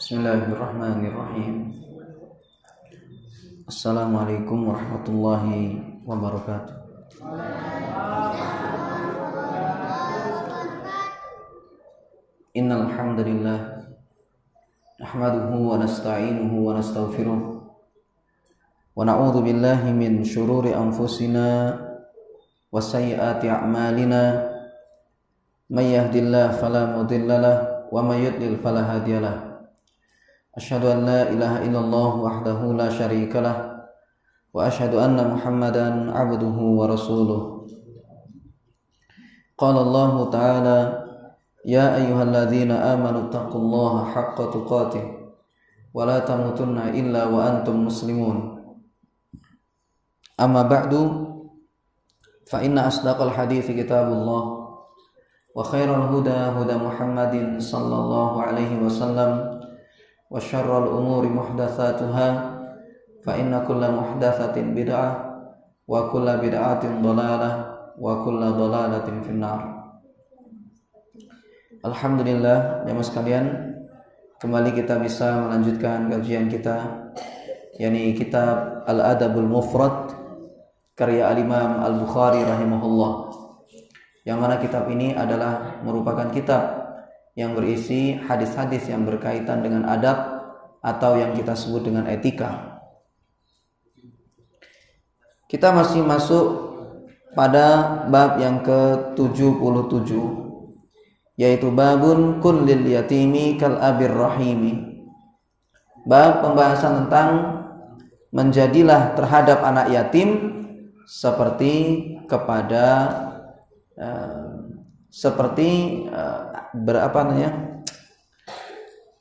Bismillahirrahmanirrahim. Assalamualaikum warahmatullahi wabarakatuh. Innal hamdalillah nahmaduhu wa nasta'inuhu wa nastaghfiruh wa na'udzu billahi min shururi anfusina wa sayyiati a'malina may yahdihillahu fala mudilla lahu wa may yudlil fala hadiya lahu. Asyhadu an la ilaha illallah wahdahu la syarikalah wa asyhadu anna Muhammadan abduhu wa rasuluh. Qala Allah Ta'ala, ya ayyuhalladzina amanu taqullaha haqqa tuqatih wa la tamutunna illa wa antum muslimun. Amma ba'du, fa inna asdaqal hadithi kitabullah wa khairal huda huda Muhammadin sallallahu alaihi wasallam wa syarrul umuri muhdatsatuha fa inna kulla muhdatsatin bid'ah wa kulla bid'atin dhalalah wa kulla dhalalatin finnar. Alhamdulillah, jemaah sekalian, kembali kita bisa melanjutkan kajian kita, yakni kitab Al-Adabul Mufrad karya Al-Imam Al-Bukhari rahimahullah, yang mana kitab ini adalah merupakan kitab yang berisi hadis-hadis yang berkaitan dengan adab atau yang kita sebut dengan etika. Kita masih masuk pada bab yang ke-77, yaitu babun kun lil yatimi kal abir rahimi. Bab pembahasan tentang menjadilah terhadap anak yatim seperti kepada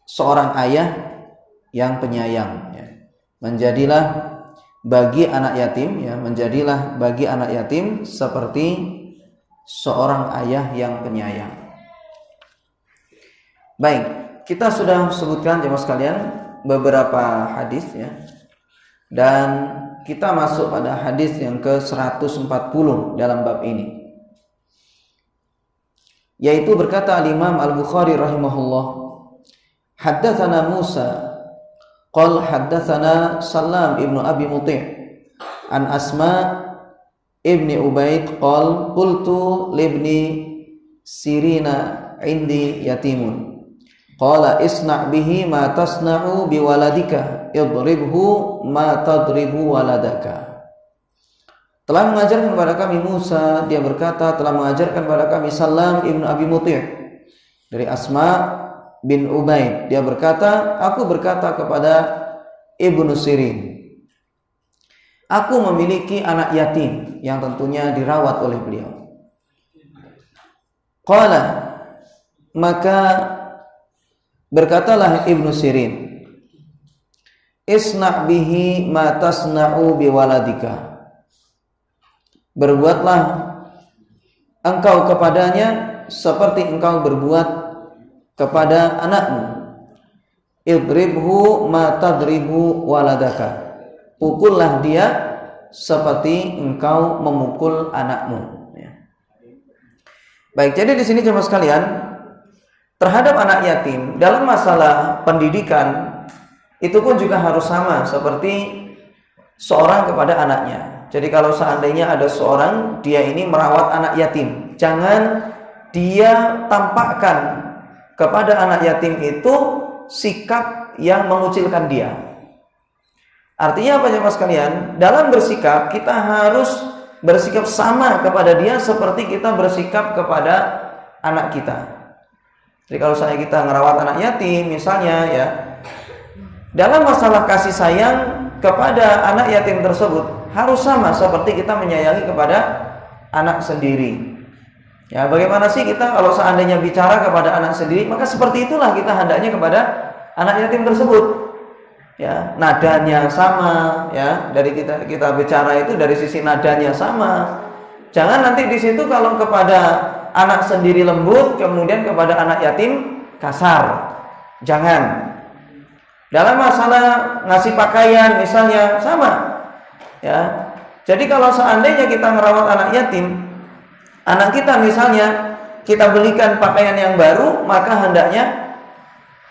seorang ayah yang penyayang, ya. Menjadilah bagi anak yatim, ya, menjadilah bagi anak yatim seperti seorang ayah yang penyayang. Baik, kita sudah sebutkan jemaah sekalian beberapa hadis, ya. Dan kita masuk pada hadis yang ke-140 dalam bab ini, yaitu berkata Al-Imam Al-Bukhari rahimahullah, haddatsana Musa qala haddatsana Salam ibnu Abi Muti' an Asma ibni Ubaid qala qultu libni Sirina indi yatimun qala isna' bihi ma tasna'u biwaladika idribhu ma tadribu waladaka. Telah mengajarkan kepada kami Musa, dia berkata, telah mengajarkan kepada kami Salam ibnu Abi Muti' dari Asma bin Ubaid. Dia berkata, aku berkata kepada Ibnu Sirin, aku memiliki anak yatim yang tentunya dirawat oleh beliau. Qala, maka berkatalah Ibnu Sirin, isna' bihi ma tasna'u biwaladika. Berbuatlah engkau kepadanya seperti engkau berbuat kepada anakmu. Idribhu ma tadribu waladaka. Pukullah dia seperti engkau memukul anakmu, ya. Baik, jadi di sini jemaah sekalian, terhadap anak yatim dalam masalah pendidikan itu pun juga harus sama seperti seorang kepada anaknya. Jadi kalau seandainya ada seorang, dia ini merawat anak yatim, jangan dia tampakkan kepada anak yatim itu sikap yang mengucilkan dia. Artinya apa jemaah sekalian? Dalam bersikap, kita harus bersikap sama kepada dia seperti kita bersikap kepada anak kita. Jadi kalau saya kita merawat anak yatim misalnya, ya, dalam masalah kasih sayang kepada anak yatim tersebut harus sama seperti kita menyayangi kepada anak sendiri. Ya, bagaimana sih kita kalau seandainya bicara kepada anak sendiri, maka seperti itulah kita hendaknya kepada anak yatim tersebut. Ya, nadanya sama, ya. Dari kita bicara itu dari sisi nadanya sama. Jangan nanti di situ kalau kepada anak sendiri lembut, kemudian kepada anak yatim kasar. Jangan. Dalam masalah ngasih pakaian misalnya sama. Ya, jadi kalau seandainya kita merawat anak yatim, anak kita misalnya kita belikan pakaian yang baru, maka hendaknya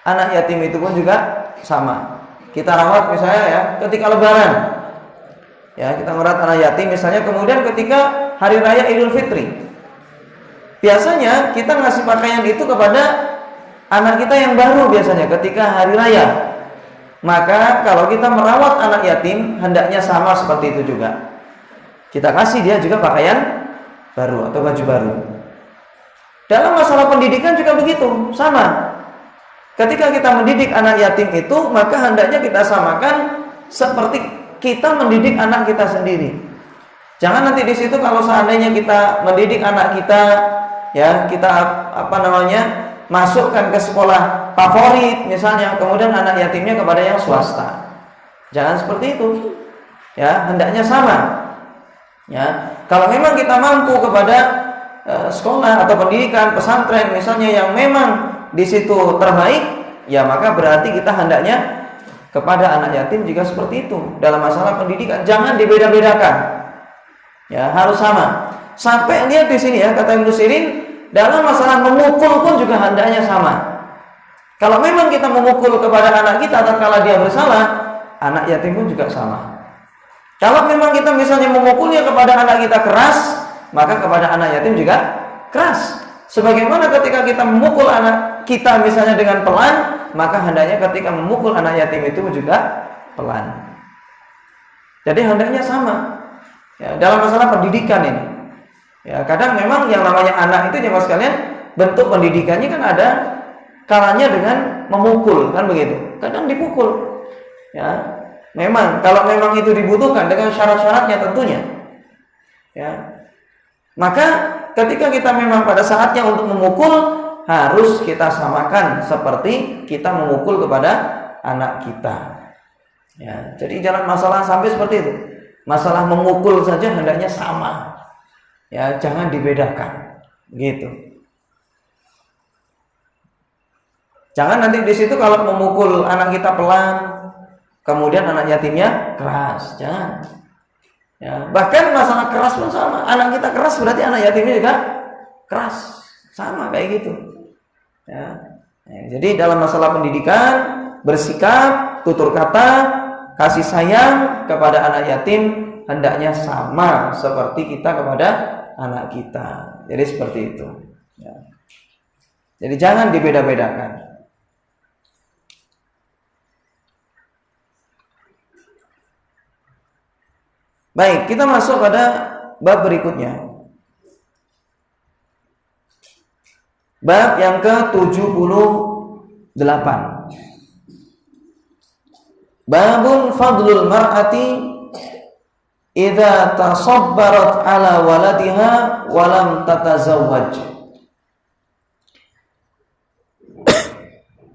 anak yatim itu pun juga sama. Kita rawat misalnya ya ketika lebaran. Ya, kita merawat anak yatim misalnya, kemudian ketika hari raya Idul Fitri. Biasanya kita ngasih pakaian itu kepada anak kita yang baru biasanya ketika hari raya. Maka kalau kita merawat anak yatim, hendaknya sama seperti itu juga. Kita kasih dia juga pakaian baru atau baju baru. Dalam masalah pendidikan juga begitu, sama. Ketika kita mendidik anak yatim itu, maka hendaknya kita samakan seperti kita mendidik anak kita sendiri. Jangan nanti di situ kalau seandainya kita mendidik anak kita, ya kita masukkan ke sekolah favorit misalnya, kemudian anak yatimnya kepada yang swasta. Jangan seperti itu. Ya, hendaknya sama. Ya, kalau memang kita mampu kepada sekolah atau pendidikan pesantren misalnya yang memang di situ terbaik, ya maka berarti kita hendaknya kepada anak yatim juga seperti itu. Dalam masalah pendidikan jangan dibeda-bedakan. Ya, harus sama. Sampai lihat di sini ya, kata Ibnu Sirin, dalam masalah memukul pun juga hendaknya sama. Kalau memang kita memukul kepada anak kita tatkala dia bersalah, anak yatim pun juga sama. Kalau memang kita misalnya memukulnya kepada anak kita keras, maka kepada anak yatim juga keras. Sebagaimana ketika kita memukul anak kita misalnya dengan pelan, maka hendaknya ketika memukul anak yatim itu juga pelan. Jadi hendaknya sama. Ya, dalam masalah pendidikan ini. Ya, kadang memang yang namanya anak itu jemaah sekalian, bentuk pendidikannya kan ada kalanya dengan memukul, kan begitu. Kadang dipukul. Ya, memang kalau memang itu dibutuhkan dengan syarat-syaratnya tentunya. Ya. Maka ketika kita memang pada saatnya untuk memukul, harus kita samakan seperti kita memukul kepada anak kita. Ya, jadi jangan masalah sampai seperti itu. Masalah memukul saja hendaknya sama. Ya, jangan dibedakan. Gitu. Jangan nanti di situ kalau memukul anak kita pelan, kemudian anak yatimnya keras. Jangan. Ya, bahkan masalah keras pun sama. Anak kita keras berarti anak yatimnya juga keras. Sama kayak gitu. Ya. Ya, jadi dalam masalah pendidikan, bersikap, tutur kata, kasih sayang kepada anak yatim hendaknya sama seperti kita kepada anak kita. Jadi seperti itu. Ya. Jadi jangan dibeda-bedakan. Baik, kita masuk pada bab berikutnya. Bab yang ke-78. Babun fadlul mar'ati idza tasabbarat ala waladiha wa lam tatazawwaj.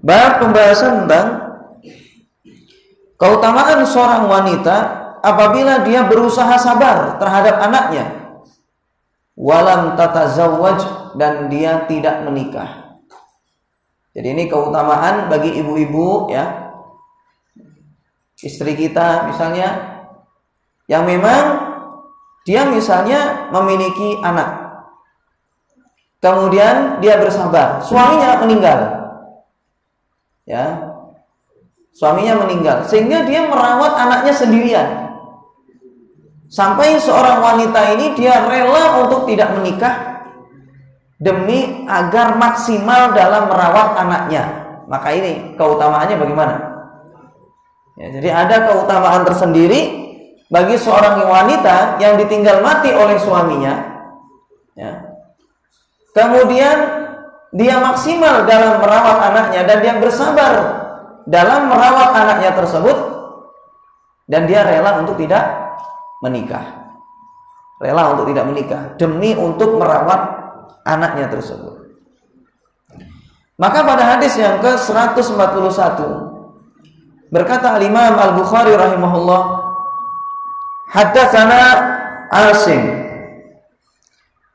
Bab pembahasan tentang keutamaan seorang wanita apabila dia berusaha sabar terhadap anaknya, walam tatazawwaj, dan dia tidak menikah. Jadi ini keutamaan bagi ibu-ibu ya, istri kita misalnya, yang memang dia misalnya memiliki anak, kemudian dia bersabar, suaminya meninggal, ya, suaminya meninggal, sehingga dia merawat anaknya sendirian. Sampai seorang wanita ini dia rela untuk tidak menikah demi agar maksimal dalam merawat anaknya. Maka ini keutamaannya bagaimana? Ya, jadi ada keutamaan tersendiri bagi seorang wanita yang ditinggal mati oleh suaminya. Ya. Kemudian dia maksimal dalam merawat anaknya dan dia bersabar dalam merawat anaknya tersebut, dan dia rela untuk tidak menikah, rela untuk tidak menikah demi untuk merawat anaknya tersebut. Maka pada hadis yang ke-141 berkata Al-Imam Al-Bukhari rahimahullah, haddatsana Asim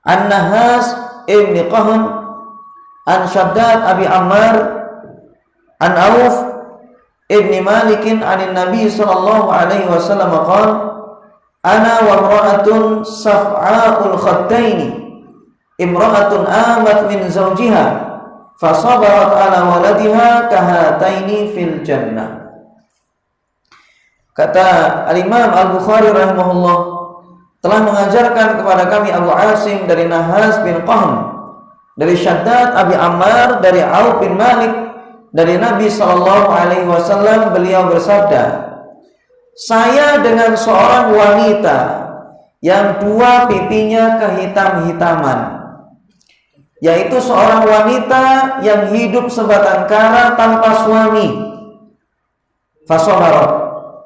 An-Nahas ibn Qahm an Shaddad Abi Ammar an Auf ibn Malik an Nabi sallallahu alaihi wasallam qala ana wa imra'atun saf'a'ul khattaini imra'atun amat min zawjiha fasabarat ala waladiha kahataini fil jannah. Kata Al-Imam Al-Bukhari rahimahullah telah mengajarkan kepada kami Abu Asim dari Nahas bin Qahm, dari Syaddad Abi Ammar, dari Auf bin Malik, dari Nabi SAW, beliau bersabda, saya dengan seorang wanita yang dua pipinya kehitam-hitaman, yaitu seorang wanita yang hidup sebatang kara tanpa suami. Fasabarat,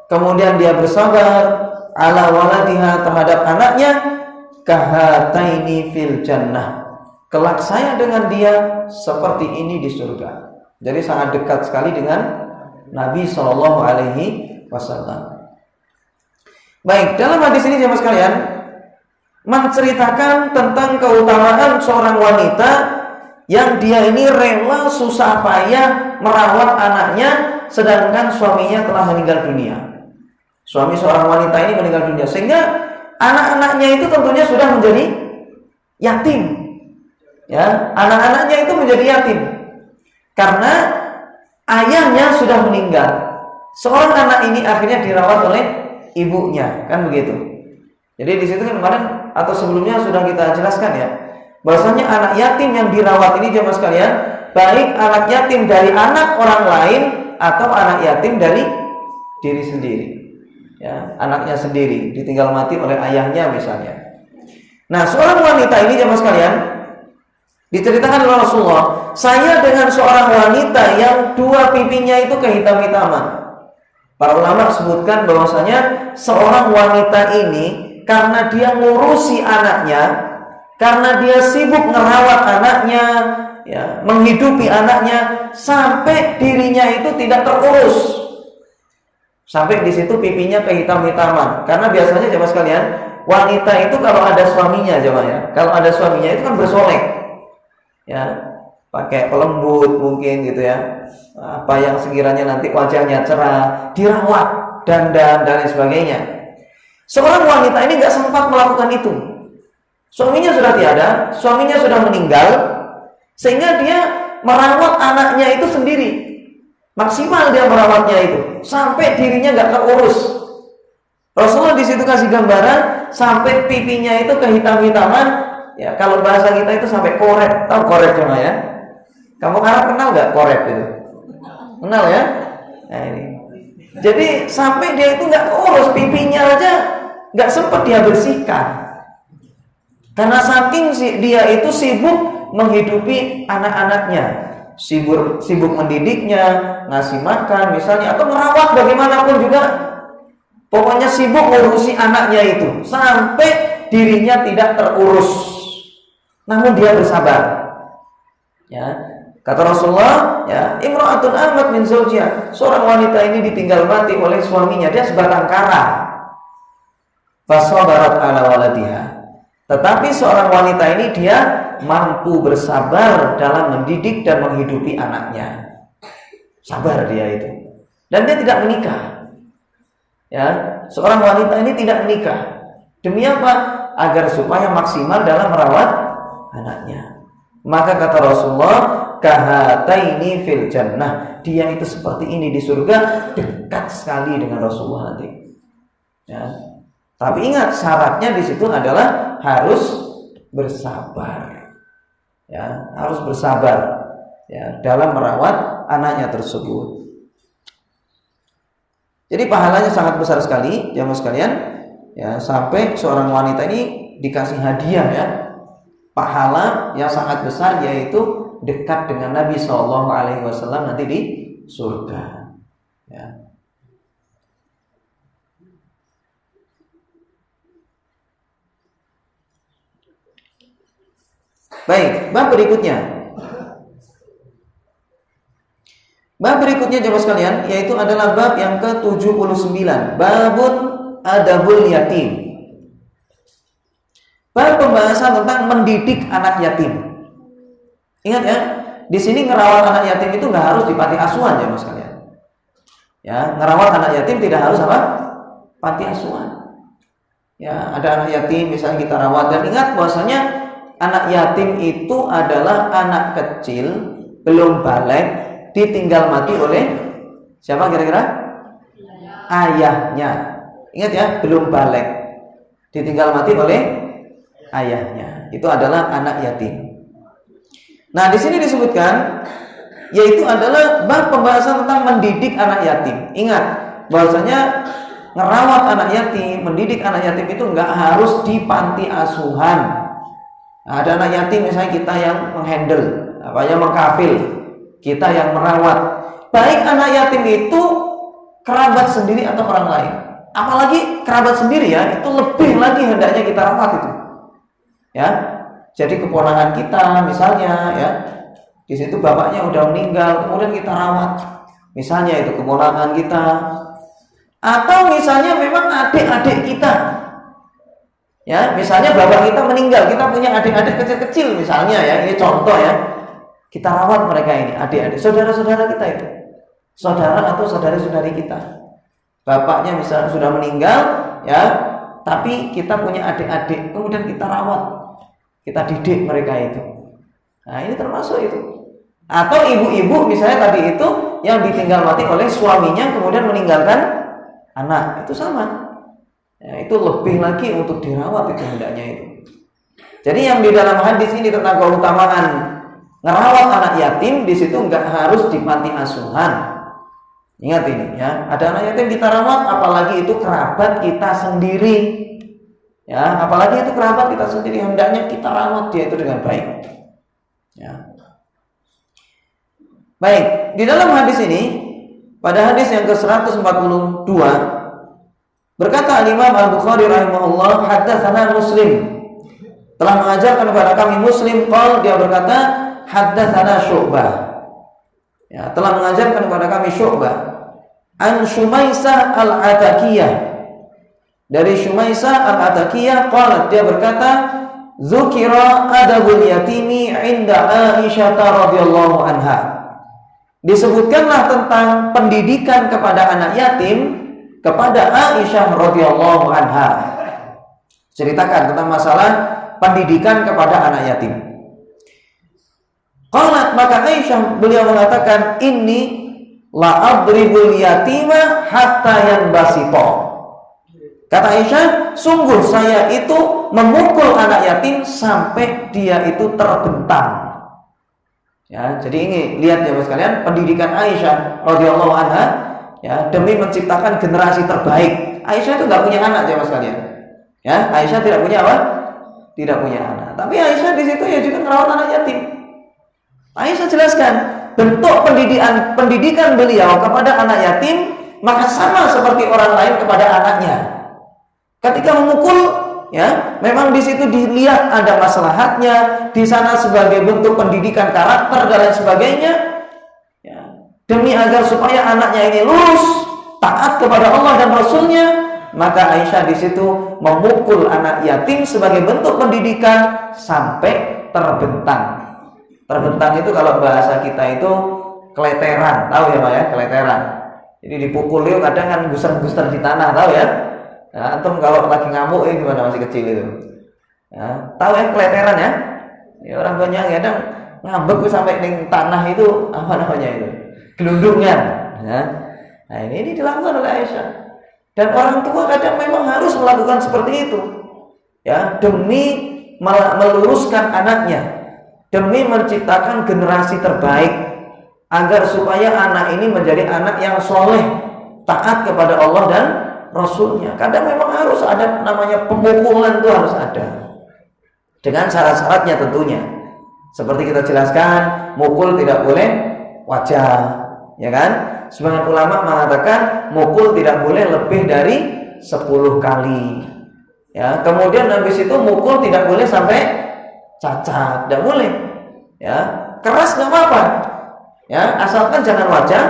kemudian dia bersabar, ala waladiha, terhadap anaknya, kahataini fil jannah, kelak saya dengan dia seperti ini di surga. Jadi sangat dekat sekali dengan Nabi SAW. Baik, dalam hadis ini jemaah sekalian menceritakan tentang keutamaan seorang wanita yang dia ini rela susah payah merawat anaknya sedangkan suaminya telah meninggal dunia. Suami seorang wanita ini meninggal dunia, sehingga anak-anaknya itu tentunya sudah menjadi yatim. Ya, anak-anaknya itu menjadi yatim karena ayahnya sudah meninggal. Seorang anak ini akhirnya dirawat oleh ibunya, kan begitu. Jadi di situ kan kemarin atau sebelumnya sudah kita jelaskan ya, bahwasanya anak yatim yang dirawat ini jemaah sekalian, baik anak yatim dari anak orang lain atau anak yatim dari diri sendiri. Ya, anaknya sendiri ditinggal mati oleh ayahnya misalnya. Nah, seorang wanita ini jemaah sekalian diceritakan oleh Rasulullah, saya dengan seorang wanita yang dua pipinya itu kehitam-hitaman. Para ulama sebutkan bahwasanya seorang wanita ini karena dia ngurusi anaknya, karena dia sibuk ngerawat anaknya, ya, menghidupi anaknya, sampai dirinya itu tidak terurus. Sampai di situ pipinya kehitam-hitaman. Karena biasanya jemaah sekalian, wanita itu kalau ada suaminya jemaah ya, kalau ada suaminya itu kan bersolek. Ya, pakai pelembut mungkin gitu ya, apa yang sekiranya nanti wajahnya cerah, dirawat, dandan dan lain sebagainya. Seorang wanita ini nggak sempat melakukan itu. Suaminya sudah tiada, suaminya sudah meninggal, sehingga dia merawat anaknya itu sendiri. Maksimal dia merawatnya itu sampai dirinya nggak terurus. Rasulullah di situ kasih gambaran sampai pipinya itu kehitam-hitaman. Ya, kalau bahasa kita itu sampai korek. Tahu korek cuma ya? Kamu Arab kenal nggak korek itu? Kenal ya? Nah ini. Jadi sampai dia itu nggak urus pipinya aja, nggak sempat dia bersihkan. Karena saking dia itu sibuk menghidupi anak-anaknya, sibuk mendidiknya, ngasih makan misalnya, atau merawat bagaimanapun juga. Pokoknya sibuk ngurusi anaknya itu sampai dirinya tidak terurus. Namun dia bersabar. Ya, kata Rasulullah, ya, imra'atun amat min zawjiha, seorang wanita ini ditinggal mati oleh suaminya, dia sebatang kara. Fasabarat ala waladiha. Tetapi seorang wanita ini dia mampu bersabar dalam mendidik dan menghidupi anaknya. Sabar dia itu. Dan dia tidak menikah. Ya, seorang wanita ini tidak menikah. Demi apa? Agar supaya maksimal dalam merawat anaknya. Maka kata Rasulullah, kahataini fil jannah, dia itu seperti ini di surga, dekat sekali dengan Rasulullah nanti. Ya. Tapi ingat, syaratnya di situ adalah harus bersabar. Ya, harus bersabar ya dalam merawat anaknya tersebut. Jadi pahalanya sangat besar sekali, jamaah sekalian. Ya, sampai seorang wanita ini dikasih hadiah ya. Pahala yang sangat besar, yaitu dekat dengan Nabi SAW nanti di surga. Ya. Baik, bab berikutnya. Bab berikutnya jemaah sekalian, yaitu adalah bab yang ke-79, babun adabul yatim. Bab pembahasan tentang mendidik anak yatim. Ingat ya, di sini ngerawat anak yatim itu nggak harus di panti asuhan jemaah sekalian. Ya, ngerawat anak yatim tidak harus apa? Panti asuhan. Ya, ada anak yatim misalnya kita rawat, dan ingat bahwasanya anak yatim itu adalah anak kecil belum balik, ditinggal mati oleh siapa kira-kira? Ayahnya. Ingat ya, belum balik, ditinggal mati oleh ayahnya. Itu adalah anak yatim. Nah, di sini disebutkan yaitu adalah bab pembahasan tentang mendidik anak yatim. Ingat bahwasanya ngerawat anak yatim, mendidik anak yatim itu nggak harus di panti asuhan. Nah, ada anak yatim misalnya kita yang menghandle, mengkafil, kita yang merawat. Baik anak yatim itu kerabat sendiri atau orang lain. Apalagi kerabat sendiri ya, itu lebih lagi hendaknya kita rawat itu. Ya. Jadi keponakan kita misalnya ya, di situ bapaknya udah meninggal, kemudian kita rawat. Misalnya itu keponakan kita, atau misalnya memang adik-adik kita. Ya, misalnya bapak kita meninggal, kita punya adik-adik kecil-kecil misalnya ya, ini contoh ya. Kita rawat mereka ini, adik-adik, saudara-saudara kita itu. Saudara atau saudari-saudari kita. Bapaknya misalnya sudah meninggal ya, tapi kita punya adik-adik, kemudian kita rawat. Kita didik mereka itu. Nah, ini termasuk itu. Atau ibu-ibu misalnya tadi itu yang ditinggal mati oleh suaminya kemudian meninggalkan anak, itu sama. Ya, itu lebih lagi untuk dirawat itu hendaknya itu. Jadi yang di dalam hadis ini tentang keutamaan ngerawat anak yatim, di situ nggak harus di panti asuhan. Ingat ini ya, ada anak yatim kita rawat, apalagi itu kerabat kita sendiri. Ya, apalagi itu kerabat kita sendiri, hendaknya kita rawat dia itu dengan baik. Ya. Baik, di dalam hadis ini, pada hadis yang ke-142 berkata Imam Al-Bukhari rahimahullah, haddatsana Muslim, telah mengajarkan kepada kami Muslim, dia berkata haddatsana Syu'bah. Ya, telah mengajarkan kepada kami Syu'bah an Shumaisah Al-Atakiyah, dari Shumaisah Al-Atakiyah qalat, dia berkata dzukira adabul yatimi 'inda Aisyah radhiyallahu anha. Disebutkanlah tentang pendidikan kepada anak yatim kepada Aisyah radhiyallahu anha. Ceritakan tentang masalah pendidikan kepada anak yatim. Qalat, maka Aisyah beliau mengatakan, inni la adribul yatima hatta yanbasita. Kata Aisyah, sungguh saya itu memukul anak yatim sampai dia itu terbentang. Ya, jadi ini lihat ya Mas kalian, pendidikan Aisyah radhiyallahu anha ya, demi menciptakan generasi terbaik. Aisyah itu nggak punya anak ya Mas kalian. Ya, Aisyah tidak punya apa? Tidak punya anak. Tapi Aisyah di situ ya juga merawat anak yatim. Aisyah jelaskan bentuk pendidikan beliau kepada anak yatim maka sama seperti orang lain kepada anaknya. Ketika memukul, ya, memang di situ dilihat ada maslahatnya, di sana sebagai bentuk pendidikan karakter dan lain sebagainya, ya, demi agar supaya anaknya ini lurus, taat kepada Allah dan Rasulnya, maka Aisyah di situ memukul anak yatim sebagai bentuk pendidikan sampai terbentang. Terbentang itu kalau bahasa kita itu keleteran, tahu ya Pak ya, keleteran. Jadi dipukul itu kadang kan guster-guster di tanah, tahu ya. Nah, antum kalau lagi ngamuk gimana masih kecil itu, ya, tahu ya keleteran ya. Ya orang banyak kadang ngambek sampai di tanah itu apa namanya itu, gelundungan. Ya. Nah ini dilakukan oleh Aisyah. Dan orang tua kadang memang harus melakukan seperti itu, ya, demi meluruskan anaknya, demi menciptakan generasi terbaik, agar supaya anak ini menjadi anak yang soleh, taat kepada Allah dan Rasulnya. Kadang memang harus ada namanya pemukulan, itu harus ada dengan syarat-syaratnya tentunya. Seperti kita jelaskan, mukul tidak boleh wajah, ya kan? Sebagian ulama mengatakan mukul tidak boleh lebih dari 10 kali. Ya, kemudian habis itu mukul tidak boleh sampai cacat, tidak boleh. Ya, keras nggak apa-apa. Ya, asalkan jangan wajah,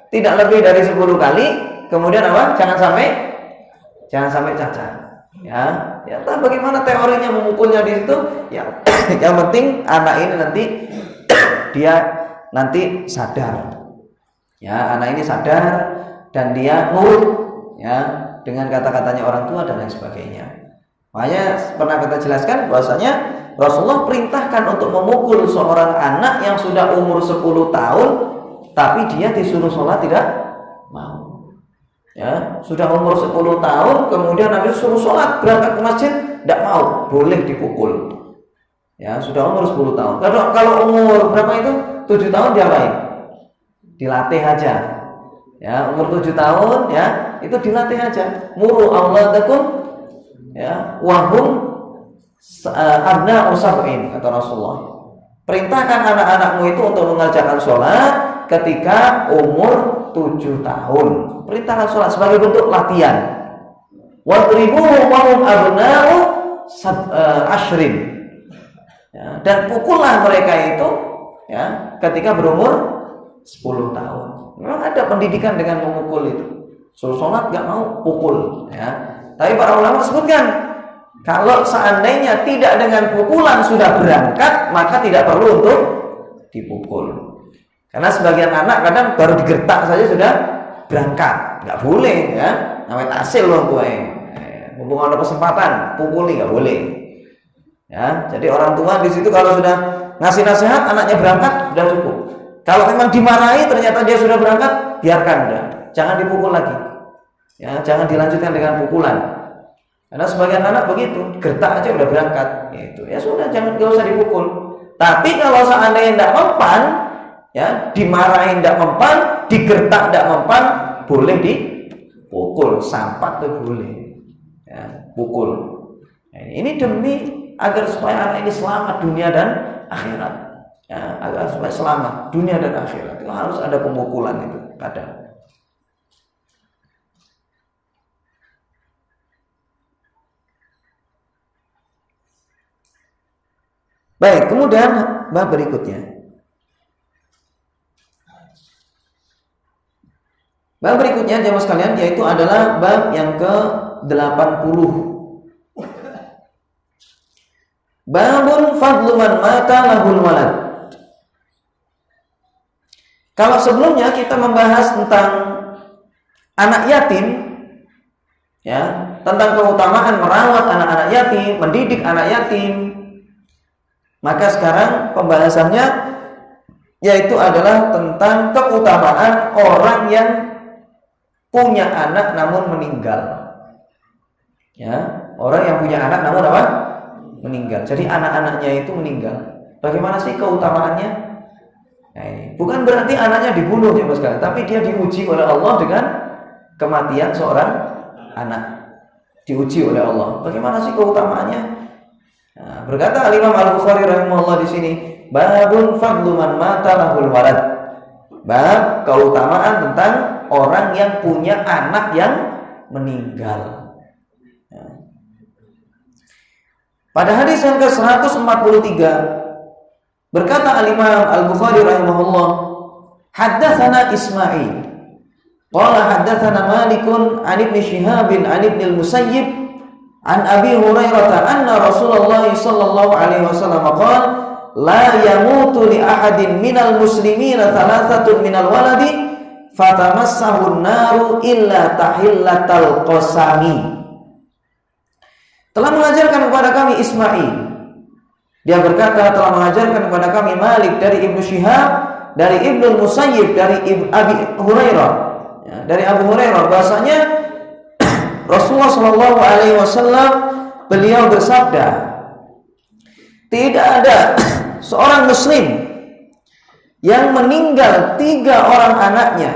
tidak lebih dari 10 kali. Kemudian apa? Jangan sampai cacat. Ya, ya entah bagaimana teorinya memukulnya di situ. Ya, yang penting anak ini nanti dia nanti sadar. Ya, anak ini sadar dan dia nurut, ya, dengan kata-katanya orang tua dan lain sebagainya. Makanya pernah kita jelaskan bahwasanya Rasulullah perintahkan untuk memukul seorang anak yang sudah umur 10 tahun, tapi dia disuruh sholat tidak mau. Ya, sudah umur 10 tahun, kemudian Nabi suruh sholat, berangkat ke masjid, tidak mau, boleh dipukul. Ya, sudah umur 10 tahun. Kalau umur berapa itu? 7 tahun diapain? Dilatih aja. Ya, umur 7 tahun ya, itu dilatih aja. Muru auladakum ya, wahum abna'u sab'in, kata Rasulullah. Perintahkan anak-anakmu itu untuk mengerjakan sholat ketika umur 7 tahun. Perintahkan sholat sebagai bentuk latihan. Wadribuhum wahum abna'u ashrin. Ya, dan pukullah mereka itu ya ketika berumur 10 tahun. Memang ada pendidikan dengan memukul itu. Suruh sholat gak mau, pukul ya. Tapi para ulama sebutkan, kalau seandainya tidak dengan pukulan sudah berangkat, maka tidak perlu untuk dipukul. Karena sebagian anak kadang baru digertak saja sudah berangkat, nggak boleh ya. Namanya hasil loh gue. Mumpung ada kesempatan, pukuli nggak boleh. Ya, jadi orang tua di situ kalau sudah ngasih nasihat, anaknya berangkat sudah cukup. Kalau memang dimarahi ternyata dia sudah berangkat, biarkan udah, jangan dipukul lagi. Ya, jangan dilanjutkan dengan pukulan. Karena sebagian anak begitu, gertak aja udah berangkat. Itu ya sudah, jangan gak usah dipukul. Tapi kalau seandainya tidak mempan, ya dimarahin tidak mempan, digertak tidak mempan, boleh dipukul, sampat tuh boleh. Ya, pukul. Nah, ini demi agar supaya anak ini selamat dunia dan akhirat. Ya, agar supaya selamat dunia dan akhirat, itu harus ada pemukulan itu kadang. Baik, kemudian bab berikutnya. Bab berikutnya jemaah sekalian yaitu adalah bab yang ke-80. Babun fadlu man mata lahul walad. Kalau sebelumnya kita membahas tentang anak yatim, ya, tentang keutamaan merawat anak-anak yatim, mendidik anak yatim, maka sekarang pembahasannya yaitu adalah tentang keutamaan orang yang punya anak namun meninggal. Ya, orang yang punya anak namun apa? Meninggal. Jadi anak-anaknya itu meninggal. Bagaimana sih keutamaannya? Nah, ini bukan berarti anaknya dibunuh ya Mas, tapi dia diuji oleh Allah dengan kematian seorang anak. Diuji oleh Allah. Bagaimana sih keutamaannya? Nah, berkata Imam Al-Bukhari rahimahullah di sini, babun fadlu man mata lahul walad. Bab keutamaan tentang orang yang punya anak yang meninggal. Pada hadis yang ke-143 berkata Al-Imam Al-Bukhari rahimahullah, haddatsana Ismail qala haddatsana Malikun an Ibnu Shihab an Ibnu Al-Musayyib an Abi Hurairah anna Rasulullah sallallahu alaihi wasallam qala la yamutu li ahadin minal muslimina thalathatun minal waladi fatamassahu an-naru illa tahillatal qasami. Telah mengajarkan kepada kami Ismail. Dia berkata telah mengajarkan kepada kami Malik dari Ibnu Shihab, dari Ibnu Musayyib, dari Abi Hurairah. Ya, dari Abu Hurairah bahasanya Rasulullah Shallallahu Alaihi Wasallam beliau bersabda, tidak ada seorang Muslim yang meninggal 3 orang anaknya,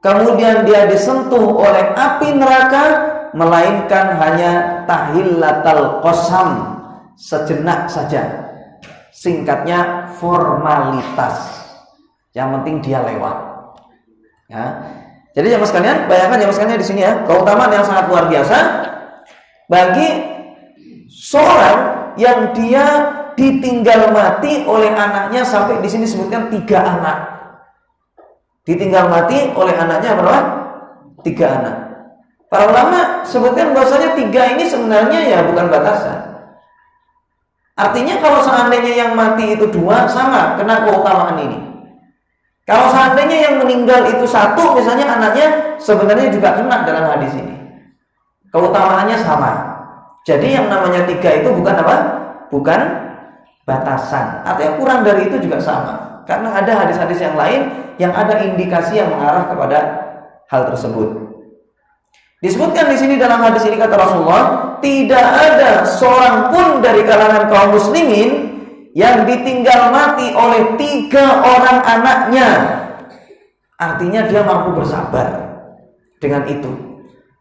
kemudian dia disentuh oleh api neraka, melainkan hanya tahillatal qasam, sejenak saja. Singkatnya formalitas. Yang penting dia lewat. Ya. Jadi jemaah sekalian, bayangkan jemaah sekalian di sini ya, keutamaan yang sangat luar biasa bagi seorang yang dia ditinggal mati oleh anaknya, sampai di sini sebutkan 3 anak. Ditinggal mati oleh anaknya berapa? 3 anak. Para ulama sebutkan bahwasanya 3 ini sebenarnya ya bukan batasan. Artinya kalau seandainya yang mati itu 2 sama kena keutamaan ini. Kalau seandainya yang meninggal itu 1 misalnya, anaknya sebenarnya juga kena dalam hadis ini. Keutamaannya sama. Jadi yang namanya 3 itu bukan apa? bukan batasan. Artinya kurang dari itu juga sama. Karena ada hadis-hadis yang lain yang ada indikasi yang mengarah kepada hal tersebut. Disebutkan di sini dalam hadis ini kata Rasulullah, tidak ada seorang pun dari kalangan kaum muslimin yang ditinggal mati oleh 3 orang anaknya. Artinya dia mampu bersabar dengan itu.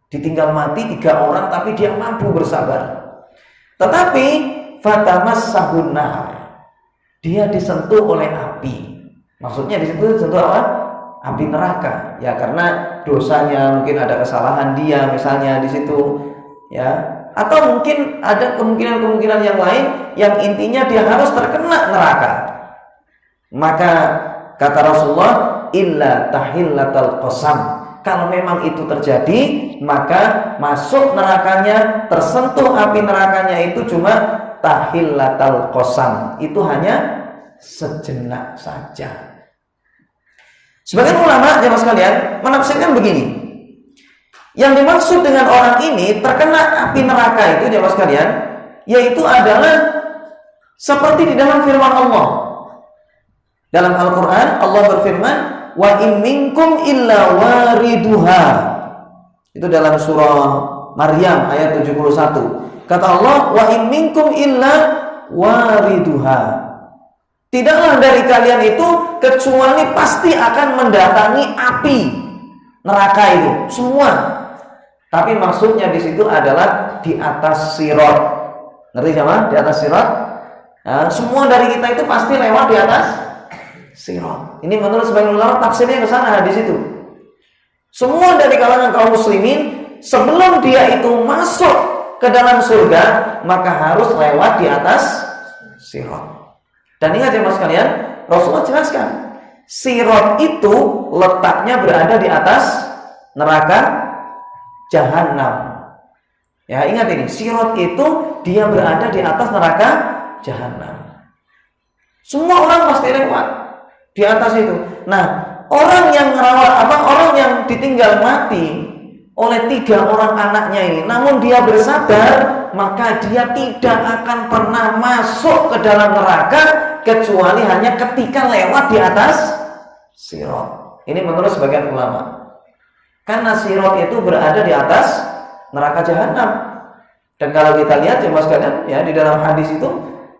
Ditinggal mati 3 orang tapi dia mampu bersabar. Tetapi fatamassahun nar, dia disentuh oleh api. Maksudnya di situ disentuh apa? Api neraka. Ya karena dosanya, mungkin ada kesalahan dia misalnya di situ, ya. Atau mungkin ada kemungkinan-kemungkinan yang lain yang intinya dia harus terkena neraka. Maka kata Rasulullah, illa tahillatal qasam. Kalau memang itu terjadi, maka masuk nerakanya, tersentuh api nerakanya itu cuma tahillatal qasam. Itu hanya sejenak saja. Sebagian ulama jemaah sekalian menafsirkan begini. Yang dimaksud dengan orang ini terkena api neraka itu jemaah sekalian, yaitu adalah seperti di dalam firman Allah. Dalam Al-Qur'an Allah berfirman, wa in minkum illa wariduha. Itu dalam surah Maryam ayat 71. Kata Allah, wa in minkum illa wariduha. Tidaklah dari kalian itu kecuali pasti akan mendatangi api neraka itu semua. Tapi maksudnya di situ adalah di atas sirat. Ngerti sama? Di atas sirat. Nah, semua dari kita itu pasti lewat di atas sirat. Ini menurut sebagian ulama tafsirnya ke sana di situ. Semua dari kalangan kaum muslimin sebelum dia itu masuk ke dalam surga maka harus lewat di atas sirat. Dan ingat ya mas kalian, Rasulullah jelaskan, sirat itu letaknya berada di atas neraka Jahanam. Ya ingat ini, sirat itu dia berada di atas neraka Jahanam. Semua orang pasti lewat di atas itu. Nah, orang yang orang yang ditinggal mati oleh 3 orang anaknya ini, namun dia bersabar, maka dia tidak akan pernah masuk ke dalam neraka kecuali hanya ketika lewat di atas sirat. Ini menurut sebagian ulama. Karena sirat itu berada di atas neraka Jahanam. Dan kalau kita lihat ya mas kalian, ya di dalam hadis itu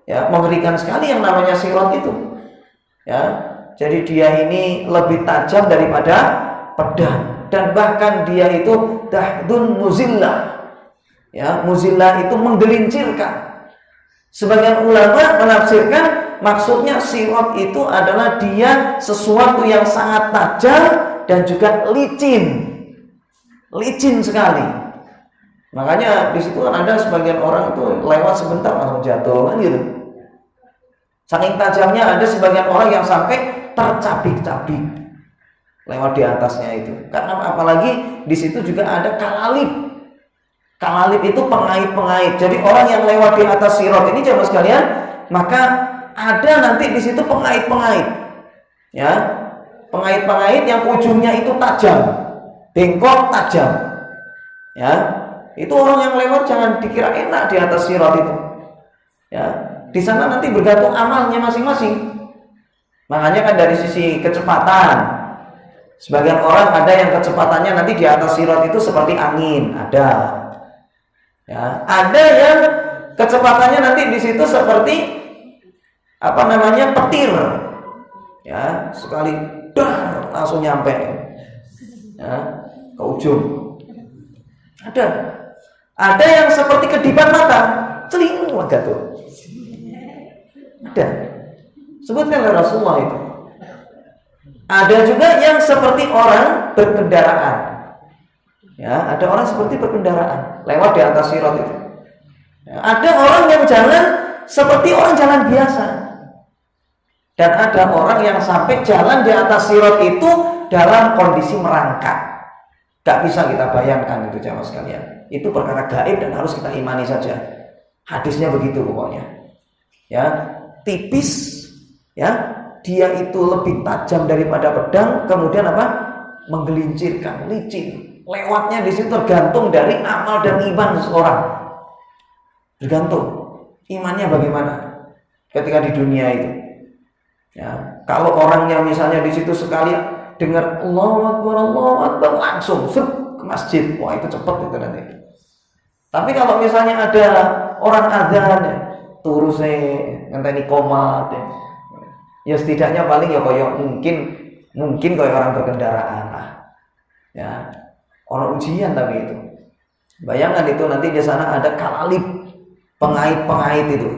ya mengerikan sekali yang namanya sirat itu. Ya, jadi dia ini lebih tajam daripada pedang. Dan bahkan dia itu dahdun muzillah. Ya, muzillah itu menggelincirkan. Sebagian ulama menafsirkan maksudnya sirat itu adalah dia sesuatu yang sangat tajam dan juga licin. Licin sekali. Makanya di situ kan ada sebagian orang itu lewat sebentar langsung jatuh kan gitu. Saking tajamnya ada sebagian orang yang sampai tercabik-cabik lewat di atasnya itu. Karena apalagi di situ juga ada kalalib. Kalalib itu pengait-pengait. Jadi orang yang lewat di atas sirat ini jemaah sekalian, maka ada nanti di situ pengait-pengait. Ya. Pengait-pengait yang ujungnya itu tajam. Bengkok tajam. Ya. Itu orang yang lewat jangan dikira enak di atas sirat itu. Ya. Di sana nanti bergantung amalnya masing-masing. Makanya kan dari sisi kecepatan, sebagian orang ada yang kecepatannya nanti di atas sirat itu seperti angin, ada. Ya, ada yang kecepatannya nanti di situ seperti petir. Ya, sekali dar langsung nyampe. Ya, ke ujung. Ada yang seperti kedipan mata, celing jatuh. Ada. Sebutkan oleh Rasulullah itu. Ada juga yang seperti orang berkendaraan. Ya, ada orang seperti berkendaraan lewat di atas sirat itu. Ya, ada orang yang jalan seperti orang jalan biasa. Dan ada orang yang sampai jalan di atas sirat itu dalam kondisi merangkak. Gak bisa kita bayangkan itu jamaah sekalian. Itu perkara gaib dan harus kita imani saja. Hadisnya begitu pokoknya. Ya, tipis, ya, dia itu lebih tajam daripada pedang, kemudian menggelincirkan, licin. Lewatnya di situ tergantung dari amal dan iman seseorang. Tergantung. imannya bagaimana ketika di dunia itu. Ya, kalau orangnya misalnya di situ sekali dengar Allahu Akbar langsung ke masjid, wah itu cepat itu nanti. Tapi kalau misalnya ada orang azan ya, turu ngenteni komat ya setidaknya paling ya koyo mungkin koyo orang berkendaraan lah. Ya, orang ujian tapi itu. Bayangkan itu nanti di sana ada kalalib, pengait-pengait itu.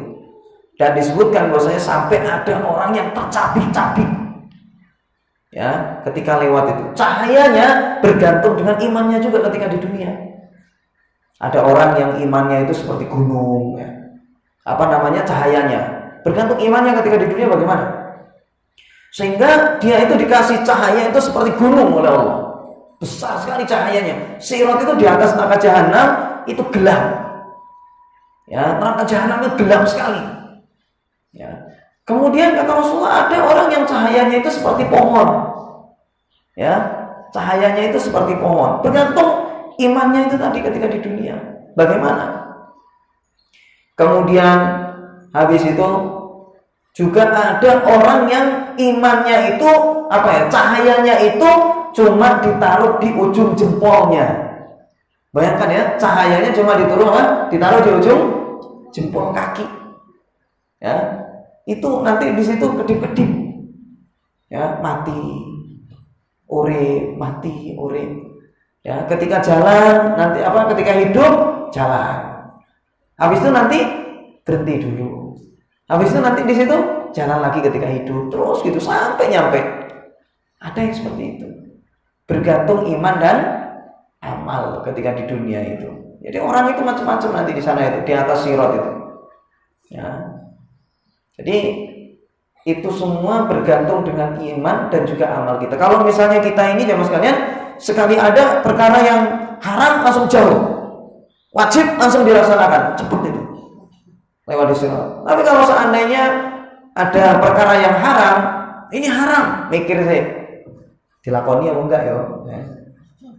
Dan disebutkan bahwasanya sampai ada orang yang tercabik-cabik. Ya, ketika lewat itu. Cahayanya bergantung dengan imannya juga ketika di dunia. Ada orang yang imannya itu seperti gunung ya. Cahayanya. Bergantung imannya ketika di dunia bagaimana? Sehingga dia itu dikasih cahaya itu seperti gunung oleh Allah. Besar sekali cahayanya. Sirat itu di atas neraka jahanam itu gelap. Ya, neraka jahanam itu gelap sekali. Ya. Kemudian kata Rasulullah ada orang yang cahayanya itu seperti pohon. Ya, cahayanya itu seperti pohon. Bergantung imannya itu tadi ketika di dunia. Bagaimana? Kemudian habis itu juga ada orang yang imannya itu cahayanya itu cuma ditaruh di ujung jempolnya. Bayangkan ya, cahayanya cuma ditaruh di ujung jempol kaki. Ya, itu nanti di situ kedip-kedip. Ya, mati, ore. Ya, ketika jalan nanti ketika hidup jalan. Habis itu nanti berhenti dulu. Habis itu nanti di situ jalan lagi ketika hidup, terus gitu sampai nyampe. Ada yang seperti itu. Bergantung iman dan amal ketika di dunia itu. Jadi orang itu macam-macam nanti di sana itu, di atas sirat itu. Ya. Jadi itu semua bergantung dengan iman dan juga amal kita. Kalau misalnya kita ini jamaah sekalian, sekali ada perkara yang haram langsung jauh, wajib langsung dilaksanakan, cepat itu lewat di sirat. Tapi kalau seandainya ada perkara yang haram, ini haram, mikir saya dilakoni apa enggak ya?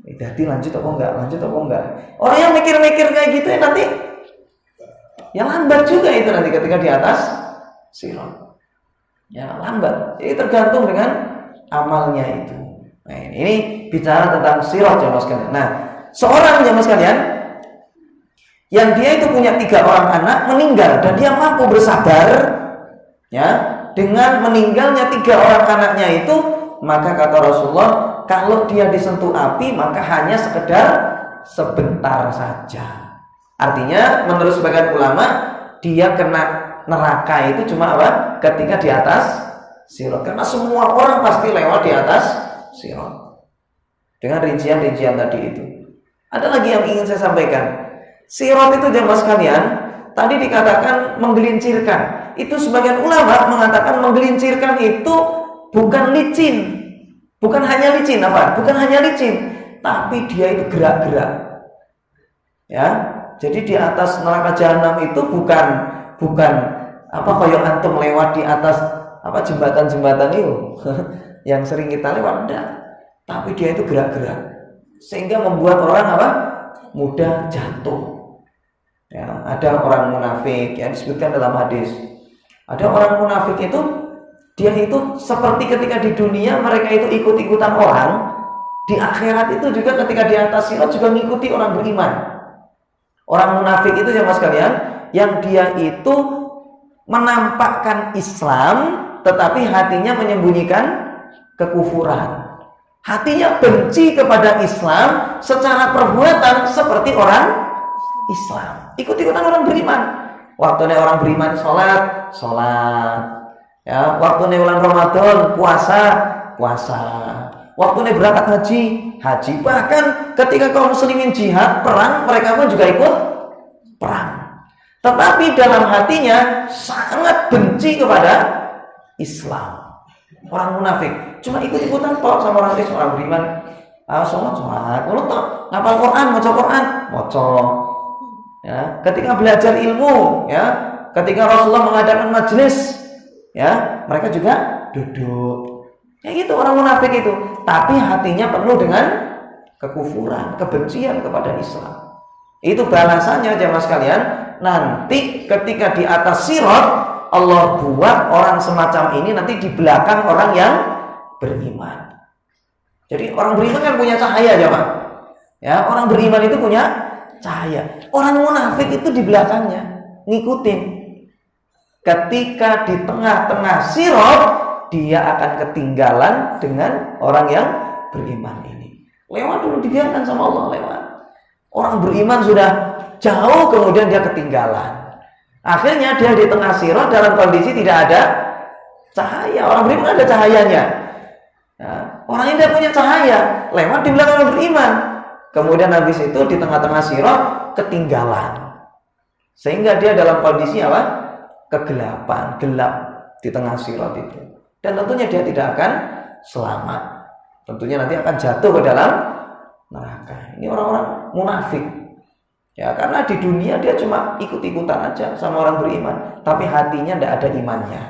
Jadi lanjut apa enggak? Orang yang mikir-mikir kayak gitu ya nanti ya lambat juga itu nanti ketika di atas sirat. Ya lambat. Jadi tergantung dengan amalnya itu. Nah, ini bicara tentang sirat jemaah sekalian. Nah, seorang jemaah sekalian yang dia itu punya 3 orang anak meninggal dan dia mampu bersabar ya dengan meninggalnya 3 orang anaknya itu, maka kata Rasulullah kalau dia disentuh api maka hanya sekedar sebentar saja. Artinya menurut sebagian ulama dia kena neraka itu cuma ketika di atas sirat, karena semua orang pasti lewat di atas sirat dengan rincian-rincian tadi itu. Ada lagi yang ingin saya sampaikan. Sirat itu jemaah sekalian tadi dikatakan menggelincirkan. Itu sebagian ulama mengatakan menggelincirkan itu bukan licin, bukan hanya licin tapi dia itu gerak-gerak. Ya, jadi di atas neraka jahanam itu bukan kayak antum lewat di atas jembatan itu yang sering kita lewat, enggak. Tapi dia itu gerak-gerak sehingga membuat orang mudah jatuh. Ya, ada orang munafik yang disebutkan dalam hadis. Ada orang munafik itu dia itu seperti ketika di dunia mereka itu ikut-ikutan orang, di akhirat itu juga ketika di atas sirat juga mengikuti orang beriman. Orang munafik itu jemaah sekalian yang dia itu menampakkan Islam tetapi hatinya menyembunyikan kekufuran. Hatinya benci kepada Islam, secara perbuatan seperti orang Islam. Ikut-ikutan orang beriman. Waktunya orang beriman sholat. Ya, waktunya bulan Ramadan puasa. Waktunya berangkat haji. Bahkan ketika kaum muslimin jihad, perang, mereka pun juga ikut perang. Tetapi dalam hatinya sangat benci kepada Islam. Orang munafik cuma ikut-ikutan kok sama orang Islam, orang beriman. Sholat. Kalau ngapal Quran, baca Quran, ya, ketika belajar ilmu, ya, ketika Rasulullah mengadakan majelis, ya, mereka juga duduk. Ya gitu orang munafik itu, tapi hatinya penuh dengan kekufuran, kebencian kepada Islam. Itu balasannya jemaah sekalian nanti ketika di atas sirat Allah buat orang semacam ini nanti di belakang orang yang beriman. Jadi orang beriman kan punya cahaya ya Pak. Ya, orang beriman itu punya cahaya. Orang munafik itu di belakangnya ngikutin. Ketika di tengah-tengah sirat dia akan ketinggalan dengan orang yang beriman ini. Lewat dulu, dibiarkan sama Allah lewat. Orang beriman sudah jauh, kemudian dia ketinggalan. Akhirnya dia di tengah sirat dalam kondisi tidak ada cahaya. Orang beriman ada cahayanya. Nah, orang ini tidak punya cahaya, lewat di belakang orang beriman. Kemudian habis itu di tengah-tengah sirat ketinggalan. Sehingga dia dalam kondisi apa? Kegelapan, gelap di tengah sirat itu. Dan tentunya dia tidak akan selamat. Tentunya nanti akan jatuh ke dalam neraka. Ini orang-orang munafik. Ya, karena di dunia dia cuma ikut-ikutan aja sama orang beriman, tapi hatinya tidak ada imannya.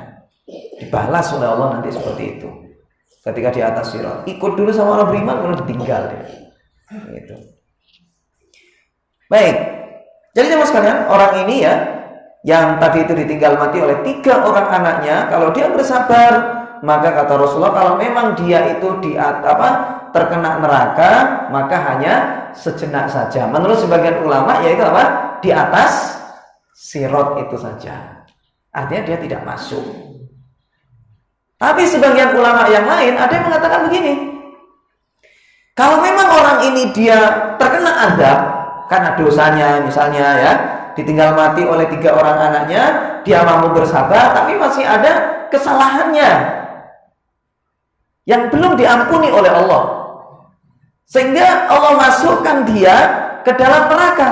Dibalas oleh Allah nanti seperti itu. Ketika di atas sirat, ikut dulu sama orang beriman, kemudian ditinggal dia. Gitu. Baik. Jadi teman sekalian, orang ini ya, yang tadi itu ditinggal mati oleh 3 orang anaknya, kalau dia bersabar, maka kata Rasulullah, kalau memang dia itu terkena neraka, maka hanya sejenak saja. Menurut sebagian ulama yaitu apa? Di atas sirat itu saja. Artinya dia tidak masuk. Tapi sebagian ulama yang lain ada yang mengatakan begini. Kalau memang orang ini dia terkena azab karena dosanya misalnya ya, ditinggal mati oleh 3 orang anaknya, dia mampu bersabar tapi masih ada kesalahannya yang belum diampuni oleh Allah. Sehingga Allah masukkan dia ke dalam neraka.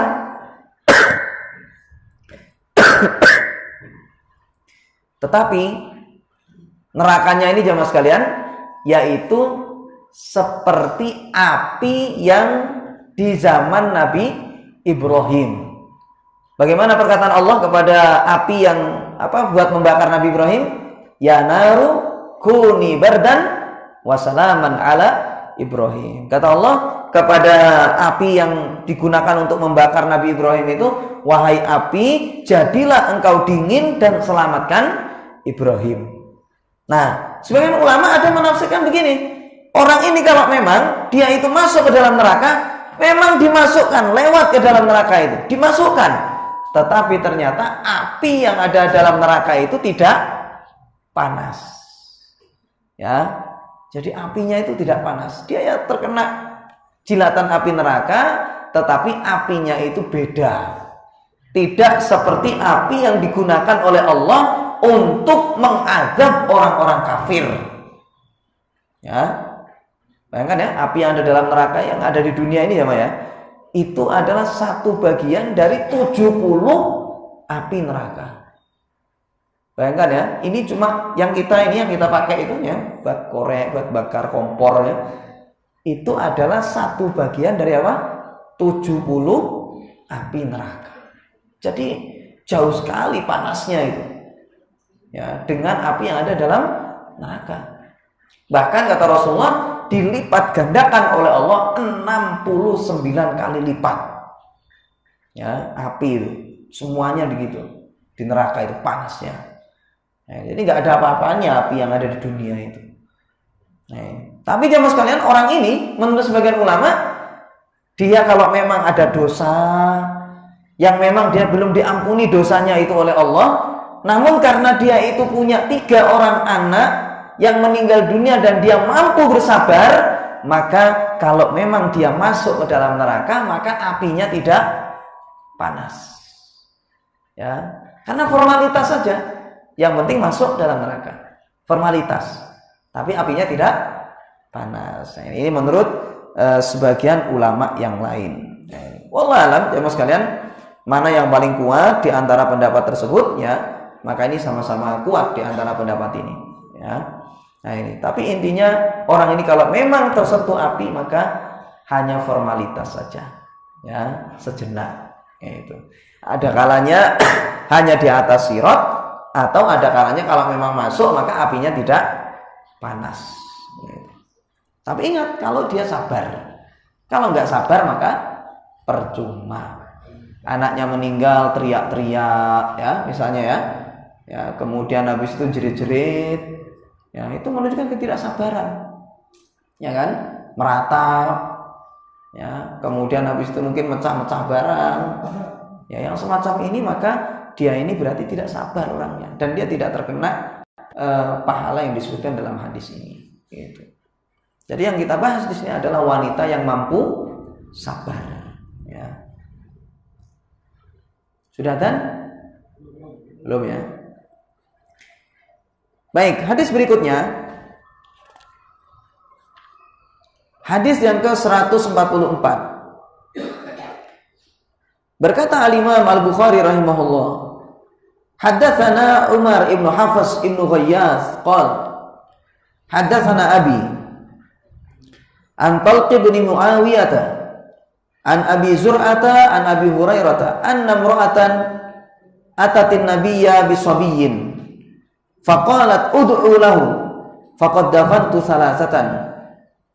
Tetapi nerakanya ini jemaah sekalian, yaitu seperti api yang di zaman Nabi Ibrahim. Bagaimana perkataan Allah kepada api yang buat membakar Nabi Ibrahim? Ya naru kuni bardan wasalaman ala Ibrahim. Kata Allah kepada api yang digunakan untuk membakar Nabi Ibrahim itu, wahai api, jadilah engkau dingin dan selamatkan Ibrahim. Nah, sebagian ulama ada menafsirkan begini. Orang ini kalau memang dia itu masuk ke dalam neraka, memang dimasukkan lewat ke dalam neraka itu, dimasukkan. Tetapi ternyata api yang ada dalam neraka itu tidak panas. Ya. Jadi apinya itu tidak panas. Dia ya terkena jilatan api neraka, tetapi apinya itu beda. Tidak seperti api yang digunakan oleh Allah untuk mengadab orang-orang kafir. Ya. Bayangkan ya, api yang ada dalam neraka yang ada di dunia ini ya, ya. Itu adalah satu bagian dari 70 api neraka. Bayangkan ya, ini cuma yang kita pakai itu ya, buat korek, buat bakar kompor ya. Itu adalah satu bagian dari apa? 70 api neraka. Jadi jauh sekali panasnya itu. Ya, dengan api yang ada dalam neraka. Bahkan kata Rasulullah, dilipat gandakan oleh Allah 69 kali lipat. Ya, api itu semuanya begitu. Di neraka itu panasnya. Nah, jadi nggak ada apa-apanya api yang ada di dunia itu. Nah, tapi jemaah sekalian, orang ini menurut sebagian ulama, dia kalau memang ada dosa yang memang dia belum diampuni dosanya itu oleh Allah, namun karena dia itu punya 3 orang anak yang meninggal dunia dan dia mampu bersabar, maka kalau memang dia masuk ke dalam neraka, maka apinya tidak panas. Ya, karena formalitas saja. Yang penting masuk dalam neraka, formalitas. Tapi apinya tidak panas. Nah, ini menurut sebagian ulama yang lain. Wallahu alam, jemaah sekalian, mana yang paling kuat di antara pendapat tersebut ya, maka ini sama-sama kuat di antara pendapat ini. Ya. Nah ini. Tapi intinya orang ini kalau memang tersentuh api maka hanya formalitas saja. Ya, sejenak. Itu. Ada kalanya hanya di atas sirat. Atau ada kalanya kalau memang masuk maka apinya tidak panas. Tapi ingat, kalau dia sabar. Kalau nggak sabar maka percuma. anaknya meninggal teriak-teriak ya misalnya ya kemudian habis itu jerit-jerit ya itu menunjukkan ketidaksabaran ya kan, meratap ya kemudian habis itu mungkin mecah-mecah barang ya yang semacam ini, maka dia ini berarti tidak sabar orangnya dan dia tidak terkena pahala yang disebutkan dalam hadis ini gitu. Jadi yang kita bahas di sini adalah wanita yang mampu sabar. Ya. Sudah dan? Belum ya? Baik, hadis berikutnya. Hadis yang ke-144. Berkata Al-Imam Al-Bukhari rahimahullah, haddatsana Umar ibn Hafs ibn Ghayyas qala haddatsana Abi an Talq bin Muawiyah an Abi Zur'ata an Abi Hurairah anna imra'atan atatin nabiyya bisabiyyin faqalat ud'u lahu faqad dafantu salasatan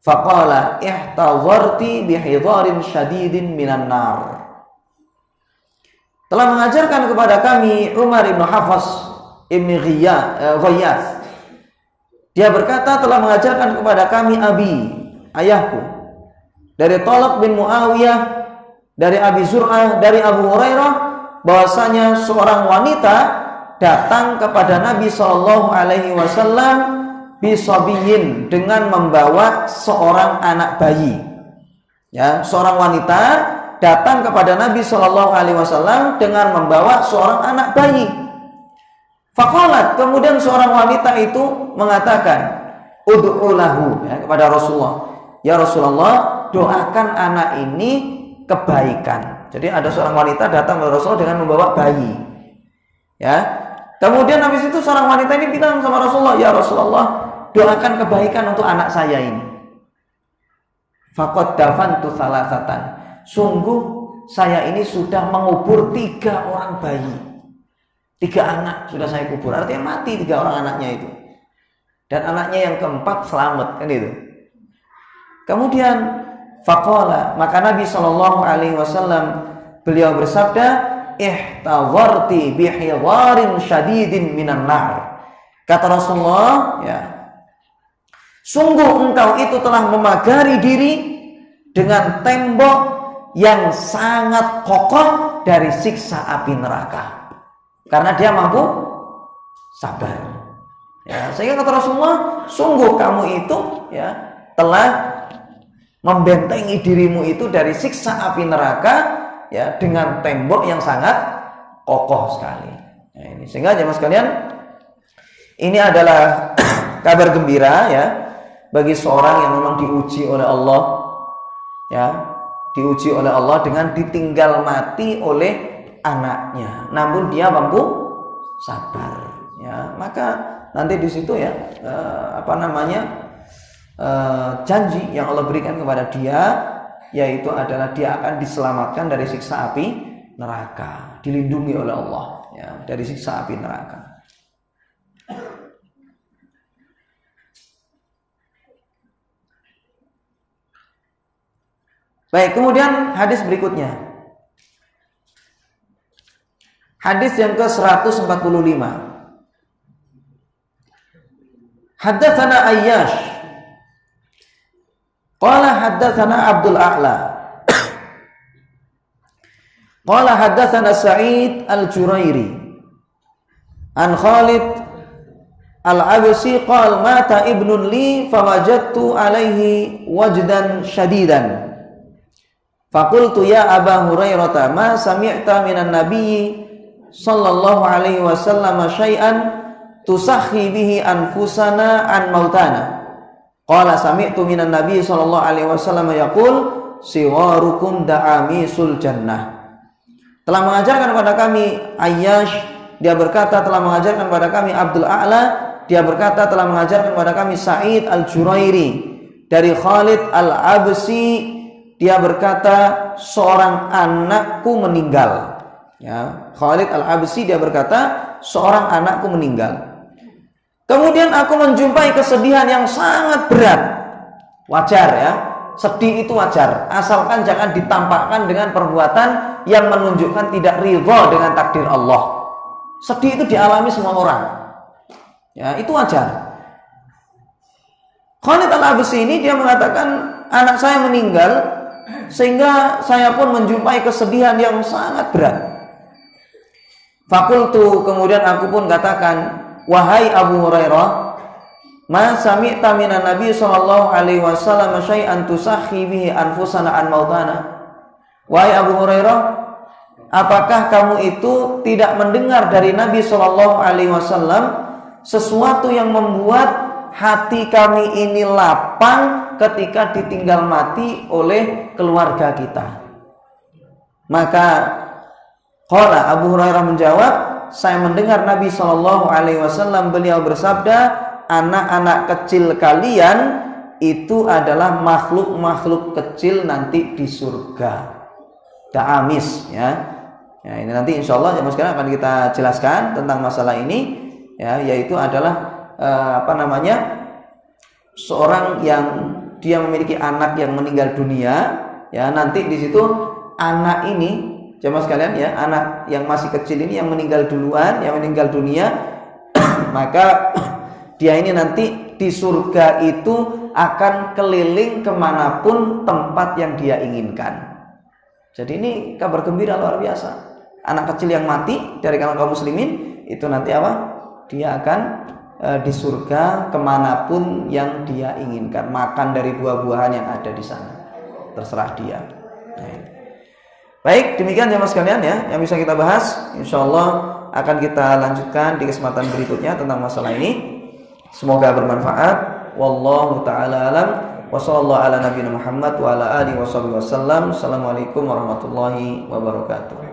faqala ihtazarti bihidharin syadidin minan nar. Telah mengajarkan kepada kami Umar ibn Hafs ibn Ghayyas. Dia berkata telah mengajarkan kepada kami Abi, ayahku, dari Talq bin Muawiyah, dari Abi Zur'ah, dari Abu Hurairah, bahwasanya seorang wanita datang kepada Nabi SAW bisabiyin, dengan membawa seorang anak bayi. Ya, seorang wanita datang kepada Nabi SAW dengan membawa seorang anak bayi. Faqalat, kemudian seorang wanita itu mengatakan, ud'u lahu, ya, kepada Rasulullah. Ya Rasulullah, doakan anak ini kebaikan. Jadi ada seorang wanita datang kepada Rasulullah dengan membawa bayi. Ya. Kemudian habis itu seorang wanita ini bilang sama Rasulullah, ya Rasulullah, doakan kebaikan untuk anak saya ini. Faqad dafantu salasatan. Sungguh saya ini sudah mengubur 3 orang bayi, 3 anak sudah saya kubur, artinya mati 3 orang anaknya itu, dan anaknya yang keempat selamat, kan itu. Kemudian faqala, maka Nabi SAW beliau bersabda, ihtazarti bihidharin syadidin minan nar. Kata Rasulullah, ya, sungguh engkau itu telah memagari diri dengan tembok yang sangat kokoh dari siksa api neraka, karena dia mampu sabar. Ya, sehingga kata Rasulullah, sungguh kamu itu ya telah membentengi dirimu itu dari siksa api neraka ya dengan tembok yang sangat kokoh sekali. Nah, ini sehingga jemaah sekalian, ini adalah kabar gembira ya bagi seorang yang memang diuji oleh Allah, ya, diuji oleh Allah dengan ditinggal mati oleh anaknya, namun dia mampu sabar. Ya, maka nanti di situ ya janji yang Allah berikan kepada dia, yaitu adalah dia akan diselamatkan dari siksa api neraka, dilindungi oleh Allah ya dari siksa api neraka. Baik, kemudian hadis berikutnya. Hadis yang ke-145. Haddatsana Ayyash. Qala haddatsana Abdul A'la. Qala haddatsana Sa'id Al-Jurairi. An Khalid Al-Absi qala mata ibnun li fawajadtu alaihi wajdan shadidan. Faqultu ya Aba Hurairah ma sami'ta minan nabiyyi sallallahu alaihi wasallam syai'an tusakhi bihi anfusana an mautana. Qala sami'tu minan nabiyyi sallallahu alaihi wasallam yaqul siwarukum da'amisul jannah. Telah mengajarkan kepada kami Ayyash, dia berkata telah mengajarkan kepada kami Abdul A'la, dia berkata telah mengajarkan kepada kami Sa'id Al-Jurairi, dari Khalid Al-Absi, dia berkata seorang anakku meninggal. Ya, Khalid Al-Absi dia berkata seorang anakku meninggal. Kemudian aku menjumpai kesedihan yang sangat berat. Wajar ya, sedih itu wajar, asalkan jangan ditampakkan dengan perbuatan yang menunjukkan tidak ridha dengan takdir Allah. Sedih itu dialami semua orang, ya itu wajar. Khalid Al-Absi ini dia mengatakan, anak saya meninggal sehingga saya pun menjumpai kesedihan yang sangat berat. Fakultu, kemudian aku pun katakan, wahai Abu Hurairah, ma sami'ta minan Nabi sallallahu alaihi wasallam syai'an tusakhi bihi anfusana an mautana. Wahai Abu Hurairah, apakah kamu itu tidak mendengar dari Nabi sallallahu alaihi wasallam sesuatu yang membuat hati kami ini lapang ketika ditinggal mati oleh keluarga kita? Maka qala Abu Hurairah menjawab, saya mendengar Nabi sallallahu alaihi wasallam beliau bersabda, anak-anak kecil kalian itu adalah makhluk-makhluk kecil nanti di surga. Ta'amis, ya. Ya, ini nanti insyaallah jemaah sekalian akan kita jelaskan tentang masalah ini, ya, yaitu adalah seorang yang dia memiliki anak yang meninggal dunia, ya, nanti di situ anak ini jemaah sekalian, ya, anak yang masih kecil ini yang meninggal duluan, yang meninggal dunia maka dia ini nanti di surga itu akan keliling kemanapun tempat yang dia inginkan. Jadi ini kabar gembira luar biasa. Anak kecil yang mati dari kalangan kaum muslimin itu nanti apa? Dia akan di surga kemanapun yang dia inginkan, makan dari buah-buahan yang ada di sana, terserah dia. Baik, demikian jemaah sekalian, ya, yang bisa kita bahas. Insyaallah akan kita lanjutkan di kesempatan berikutnya tentang masalah ini. Semoga bermanfaat. Wallahu taala alam. Wa sallallahu ala nabiyina Muhammad wa ala alihi wasallam. Assalamualaikum warahmatullahi wabarakatuh.